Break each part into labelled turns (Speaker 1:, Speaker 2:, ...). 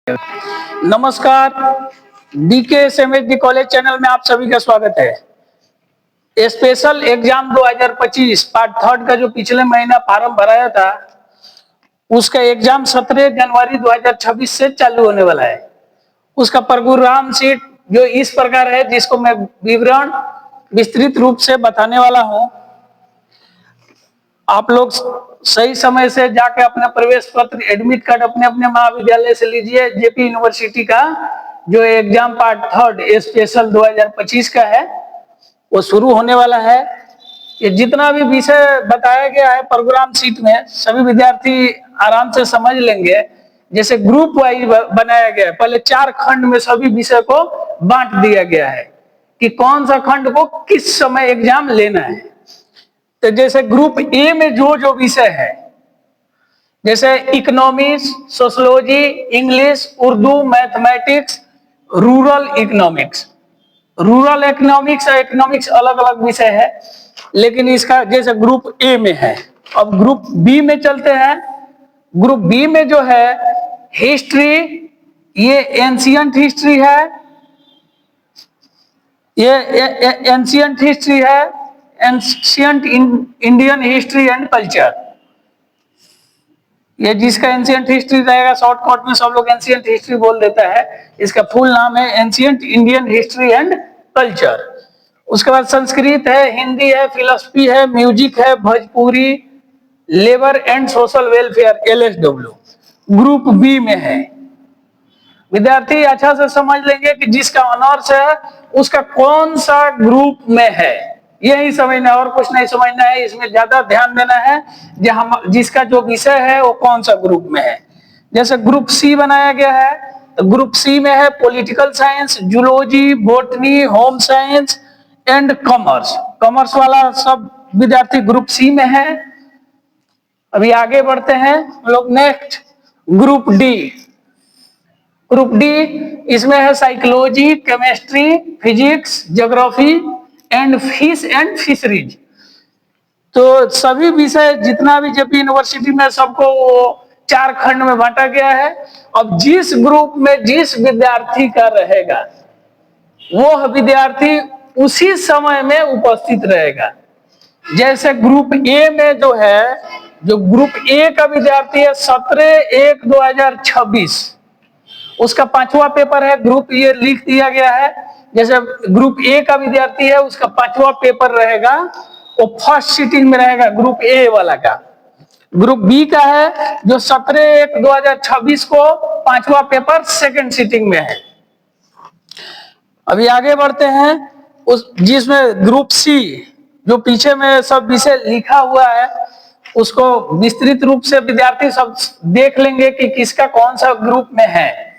Speaker 1: नमस्कार। DKSMHD college channel में आप सभी का स्वागत है। स्पेशल एग्जाम 2025 पार्ट थर्ड का जो पिछले महीना फॉर्म भराया था उसका एग्जाम 17 जनवरी 2026 से चालू होने वाला है। उसका प्रोग्राम शीट जो इस प्रकार है, जिसको मैं विवरण विस्तृत रूप से बताने वाला हूं। आप लोग सही समय से जाके अपना प्रवेश पत्र एडमिट कार्ड अपने अपने महाविद्यालय से लीजिए। जेपी यूनिवर्सिटी का जो एग्जाम पार्ट थर्ड स्पेशल 2025 का है वो शुरू होने वाला है। ये जितना भी विषय बताया गया है प्रोग्राम शीट में सभी विद्यार्थी आराम से समझ लेंगे। जैसे ग्रुप वाइज बनाया गया है, पहले 4 खंड में सभी विषय को बांट दिया गया है कि कौन सा खंड को किस समय एग्जाम लेना है। तो जैसे ग्रुप ए में जो जो विषय है, जैसे economics, sociology, English, Urdu, mathematics, rural economics. Rural economics और इकोनॉमिक्स अलग अलग विषय है, लेकिन इसका जैसे ग्रुप ए में है। अब ग्रुप बी में चलते हैं। ग्रुप बी में जो है हिस्ट्री, ये एंशियंट हिस्ट्री है, ये एंशियंट हिस्ट्री है, ancient Indian history and culture. ये जिसका एंशियंट हिस्ट्री रहेगा शॉर्टकट में सब लोग एंशियंट हिस्ट्री बोल देता है। इसका फुल नाम है ancient Indian history and culture. उसके बाद संस्कृत है, हिंदी है, फिलोसफी है, म्यूजिक है, Bhojpuri, labour and social welfare LSW group B में है। विद्यार्थी अच्छा से समझ लेंगे कि जिसका ऑनर्स है उसका कौन सा ग्रुप में है, यही समझना, और कुछ नहीं समझना है। इसमें ज्यादा ध्यान देना है जिसका जो विषय है वो कौन सा ग्रुप में है। जैसे ग्रुप सी बनाया गया है, तो ग्रुप सी में है political science, zoology, botany, home science and commerce. Commerce वाला सब विद्यार्थी ग्रुप सी में है। अभी आगे बढ़ते हैं हम लोग next group D. Group D इसमें है psychology, chemistry, physics, geography and fish and fisheries. तो सभी विषय जितना भी जेपी यूनिवर्सिटी में सबको 4 खंड में बांटा गया है। अब जिस ग्रुप में जिस विद्यार्थी का रहेगा वो विद्यार्थी उसी समय में उपस्थित रहेगा। जैसे ग्रुप ए में जो है, जो ग्रुप ए का विद्यार्थी है 17/1/2026 उसका 5वां पेपर है। ग्रुप ये लिख दिया गया है। जैसे ग्रुप ए का विद्यार्थी है उसका 5वां पेपर रहेगा, वो फर्स्ट सीटिंग में रहेगा ग्रुप ए वाला का। ग्रुप बी का है जो 17/1/2026 को 5वां पेपर सेकंड सीटिंग में है। अभी आगे बढ़ते हैं उस जिसमें ग्रुप सी जो पीछे में सब विषय लिखा हुआ है उसको विस्तृत रूप से विद्यार्थी सब देख लेंगे कि किसका कौन सा ग्रुप में है।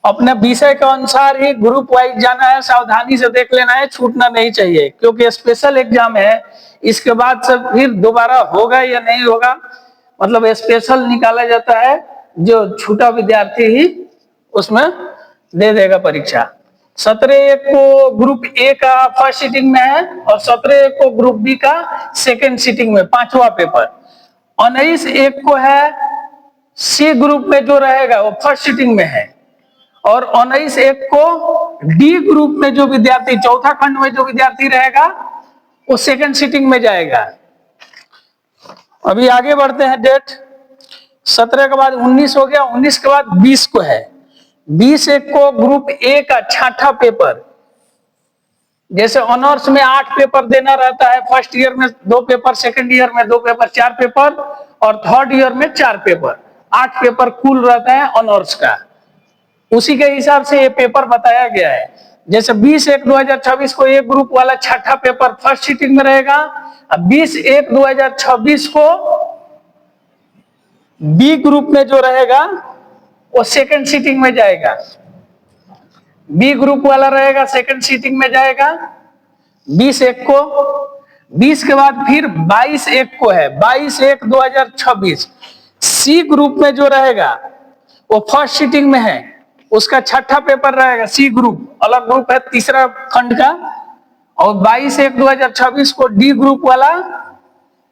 Speaker 1: अपने विषय के अनुसार ही ग्रुप वाइज जाना है, सावधानी से देख लेना है, छूटना नहीं चाहिए, क्योंकि स्पेशल एग्जाम है। इसके बाद से फिर दोबारा होगा या नहीं होगा, मतलब स्पेशल निकाला जाता है, जो छूटा विद्यार्थी ही उसमें दे देगा परीक्षा। 17/1 को ग्रुप ए का फर्स्ट सीटिंग में है और 17/1 को ग्रुप बी का सेकेंड सीटिंग में 5वां पेपर। 19/1 को है सी ग्रुप में जो रहेगा वो फर्स्ट सीटिंग में है, और 19/1 को डी ग्रुप में जो विद्यार्थी चौथा खंड में जो विद्यार्थी रहेगा वो सेकंड सीटिंग में जाएगा। अभी आगे बढ़ते हैं डेट। 17 के बाद 19 हो गया, 19 के बाद 20 को है। 20/1 को ग्रुप ए का 6ठा पेपर। जैसे ऑनर्स में 8 पेपर देना रहता है, फर्स्ट ईयर में 2 पेपर, सेकंड ईयर में 2 पेपर, 4 पेपर, और थर्ड ईयर में 4 पेपर, 8 पेपर कुल रहता है ऑनर्स का। उसी के हिसाब से ये पेपर बताया गया है। जैसे 20/1/2026 को एक ग्रुप वाला 6ठा पेपर फर्स्ट सीटिंग में रहेगा, 20/1/2026 को बी ग्रुप में जो रहेगा वो सेकंड सीटिंग में जाएगा। बी ग्रुप वाला रहेगा सेकंड सीटिंग में जाएगा 20/1 को। 20 के बाद फिर 22/1 को है, 22/1/2026 सी ग्रुप में जो रहेगा वो फर्स्ट सीटिंग में है, उसका 6ठा पेपर रहेगा। सी ग्रुप अलग ग्रुप है, तीसरा खंड का। और 22/1/2026 को डी ग्रुप वाला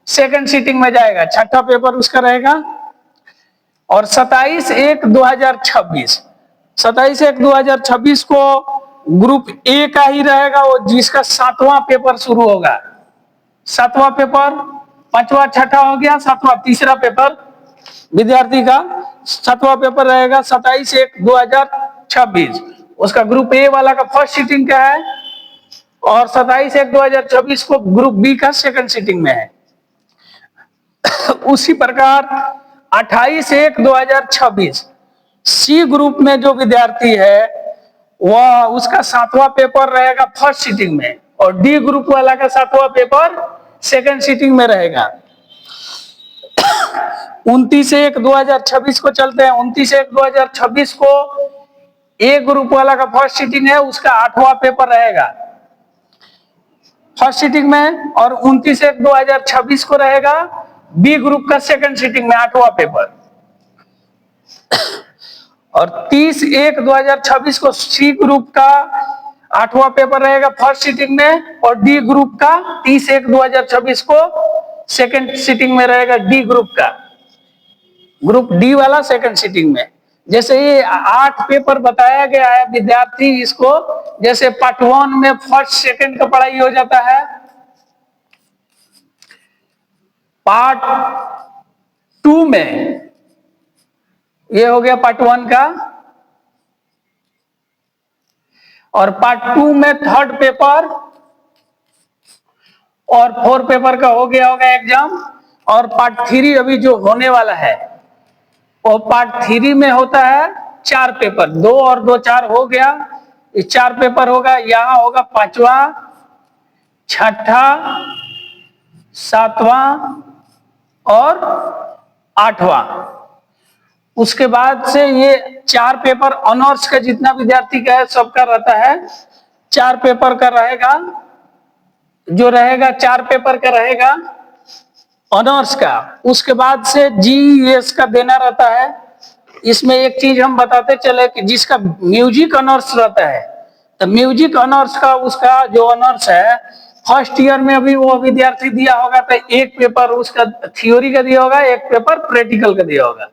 Speaker 1: सेकंड सीटिंग में जाएगा, 6ठा पेपर उसका रहेगा। और 27/1/2026, 27/1/2026 को ग्रुप ए का ही रहेगा, वो जिसका 7वां पेपर शुरू होगा। 7वां पेपर, 5वां 6ठा हो गया, 7वां तीसरा पेपर विद्यार्थी का 7वां पेपर रहेगा 27/1/2026। उसका ग्रुप ए वाला का फर्स्ट सीटिंग क्या है, और 27/1/2026 को ग्रुप बी का सेकंड सीटिंग में है। उसी प्रकार 28/1/2026 सी ग्रुप में जो विद्यार्थी है वह उसका 7वां पेपर रहेगा फर्स्ट सीटिंग में, और डी ग्रुप वाला का 7वां पेपर सेकंड सीटिंग में रहेगा। 29/1/2026 को चलते हैं। 29/1/2026 को ए ग्रुप वाला का फर्स्ट सीटिंग है, उसका 8वां पेपर रहेगा फर्स्ट सीटिंग में, और 29/1/2026 को रहेगा बी ग्रुप का सेकंड सीटिंग में 8वां पेपर। और 30/1/2026 को सी ग्रुप का 8वां पेपर रहेगा फर्स्ट सीटिंग में, और डी ग्रुप का 30/1/2026 को सेकंड सीटिंग में रहेगा डी ग्रुप का, ग्रुप डी वाला सेकंड सीटिंग में। जैसे ये 8 पेपर बताया गया है विद्यार्थी, इसको जैसे पार्ट 1 में फर्स्ट सेकंड का पढ़ाई हो जाता है, पार्ट 2 में ये हो गया पार्ट 1 का, और पार्ट 2 में थर्ड पेपर और 4 पेपर का हो गया होगा एग्जाम। और पार्ट 3 अभी जो होने वाला है वो पार्ट 3 में होता है 4 पेपर, 2 और 2 4 हो गया, ये 4 पेपर होगा। यहाँ होगा 5वां, 6ठा, 7वां और 8वां। उसके बाद से ये 4 पेपर ऑनर्स का जितना विद्यार्थी का है सबका रहता है, 4 पेपर का रहेगा, जो रहेगा 4 पेपर का रहेगा ऑनर्स का। उसके बाद से जीएस का देना रहता है। इसमें एक चीज हम बताते चले कि जिसका म्यूजिक ऑनर्स रहता है, तो म्यूजिक ऑनर्स का उसका जो ऑनर्स है फर्स्ट ईयर में अभी वो विद्यार्थी दिया होगा, तो एक पेपर उसका थ्योरी का दिया होगा, एक पेपर प्रैक्टिकल का दिया होगा।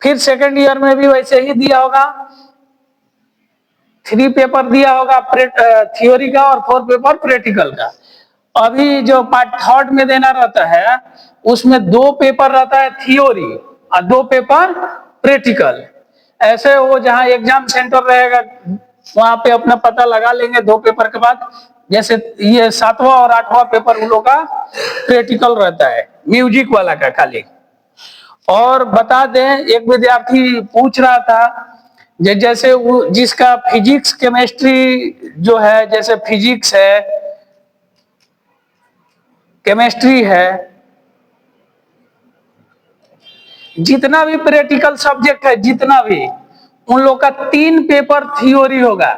Speaker 1: फिर सेकंड ईयर में भी वैसे ही दिया होगा, 3 पेपर दिया होगा थ्योरी का और 4 पेपर प्रैक्टिकल का। अभी जो पार्ट थर्ड में देना रहता है उसमें 2 पेपर रहता है थ्योरी और 2 पेपर प्रैक्टिकल। ऐसे वो जहां एग्जाम सेंटर रहेगा वहां पे अपना पता लगा लेंगे 2 पेपर के बाद। जैसे ये 7वां और 8वां पेपर उन लोग का प्रैक्टिकल रहता है म्यूजिक वाला का खाली। और बता दें, एक विद्यार्थी पूछ रहा था जैसे वो जिसका फिजिक्स केमिस्ट्री जो है, जैसे फिजिक्स है, केमिस्ट्री है, जितना भी प्रैक्टिकल सब्जेक्ट है जितना भी, उन लोग का 3 पेपर थ्योरी होगा,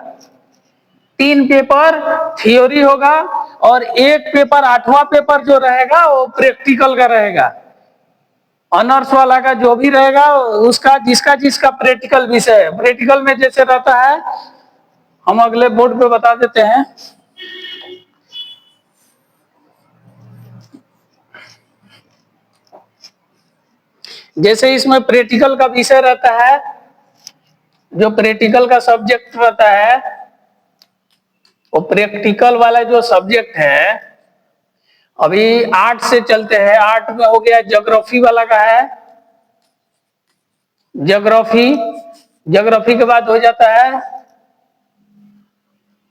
Speaker 1: 3 पेपर थ्योरी होगा, और एक पेपर 8वां पेपर जो रहेगा वो प्रैक्टिकल का रहेगा। ऑनर्स वाला का जो भी रहेगा उसका जिसका जिसका प्रैक्टिकल विषय है, प्रैक्टिकल में जैसे रहता है हम अगले बोर्ड पे बता देते हैं। जैसे इसमें प्रैक्टिकल का विषय रहता है, जो प्रैक्टिकल का सब्जेक्ट रहता है, वो प्रैक्टिकल वाला जो सब्जेक्ट है अभी 8 से चलते हैं। 8 में हो गया ज्योग्राफी वाला का है, ज्योग्राफी, ज्योग्राफी के बाद हो जाता है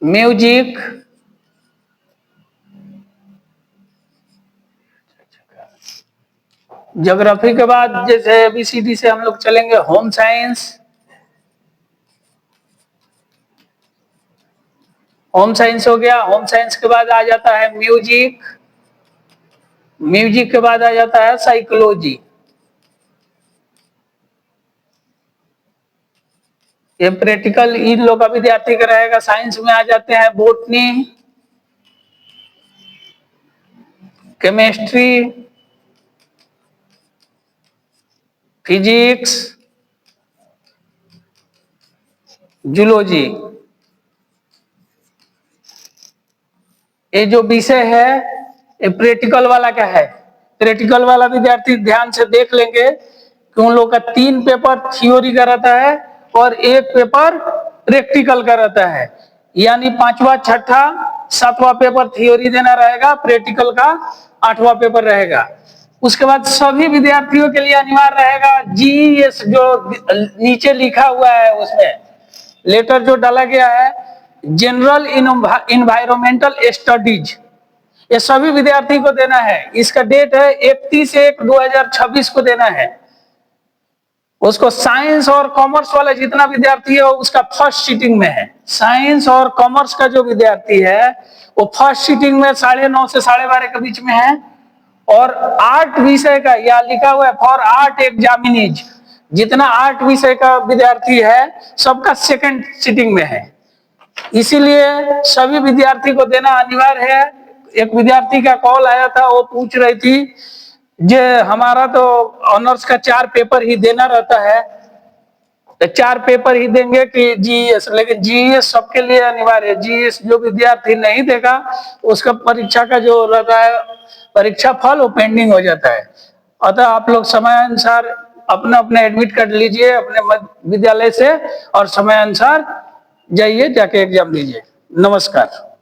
Speaker 1: म्यूजिक, ज्योग्राफी के बाद जैसे ABCD से हम लोग चलेंगे होम साइंस, होम साइंस हो गया। होम साइंस के बाद आ जाता है म्यूजिक, म्यूजिक के बाद आ जाता है साइकोलॉजी। ये प्रैक्टिकल इन लोग का विद्यार्थी का रहेगा। साइंस में आ जाते हैं बोटनी, केमिस्ट्री, फिजिक्स, जूलॉजी। ये जो विषय है ये प्रैक्टिकल वाला क्या है, प्रैक्टिकल वाला विद्यार्थी ध्यान से देख लेंगे कि उन लोग का 3 पेपर थ्योरी का रहता है और 1 पेपर प्रैक्टिकल का रहता है, यानी 5वां, 6ठा, 7वां पेपर थ्योरी देना रहेगा, प्रैक्टिकल का 8वां पेपर रहेगा। उसके बाद सभी विद्यार्थियों के लिए अनिवार्य रहेगा जीएस, जो नीचे लिखा हुआ है उसमें लेटर जो डाला गया है, जनरल इन्वायरमेंटल स्टडीज, ये सभी विद्यार्थी को देना है। इसका डेट है 31/1/2026 को देना है। उसको साइंस और कॉमर्स वाला जितना विद्यार्थी है उसका फर्स्ट सीटिंग में है। साइंस और कॉमर्स का जो विद्यार्थी है वो फर्स्ट सीटिंग में 9:30 से 12:30 के बीच में है। और आर्ट विषय का यह लिखा हुआ है फॉर आर्ट एग्जामिनीज, जितना आर्ट विषय का विद्यार्थी है सबका सेकंड सीटिंग में है। इसीलिए सभी विद्यार्थी को देना अनिवार्य है। एक विद्यार्थी का कॉल आया था, वो पूछ रही थी जे हमारा तो ऑनर्स का 4 पेपर ही देना रहता है, तो 4 पेपर ही देंगे कि जीएस, लेकिन जीएस सबके लिए अनिवार्य है। जीएस जो विद्यार्थी नहीं देगा उसका परीक्षा का जो रहता है परीक्षा फल वो पेंडिंग हो जाता है। अतः आप लोग समय अनुसार अपना अपना एडमिट कार्ड लीजिए अपने विद्यालय से और समय अनुसार जाइए, जाके एग्जाम दीजिए। नमस्कार।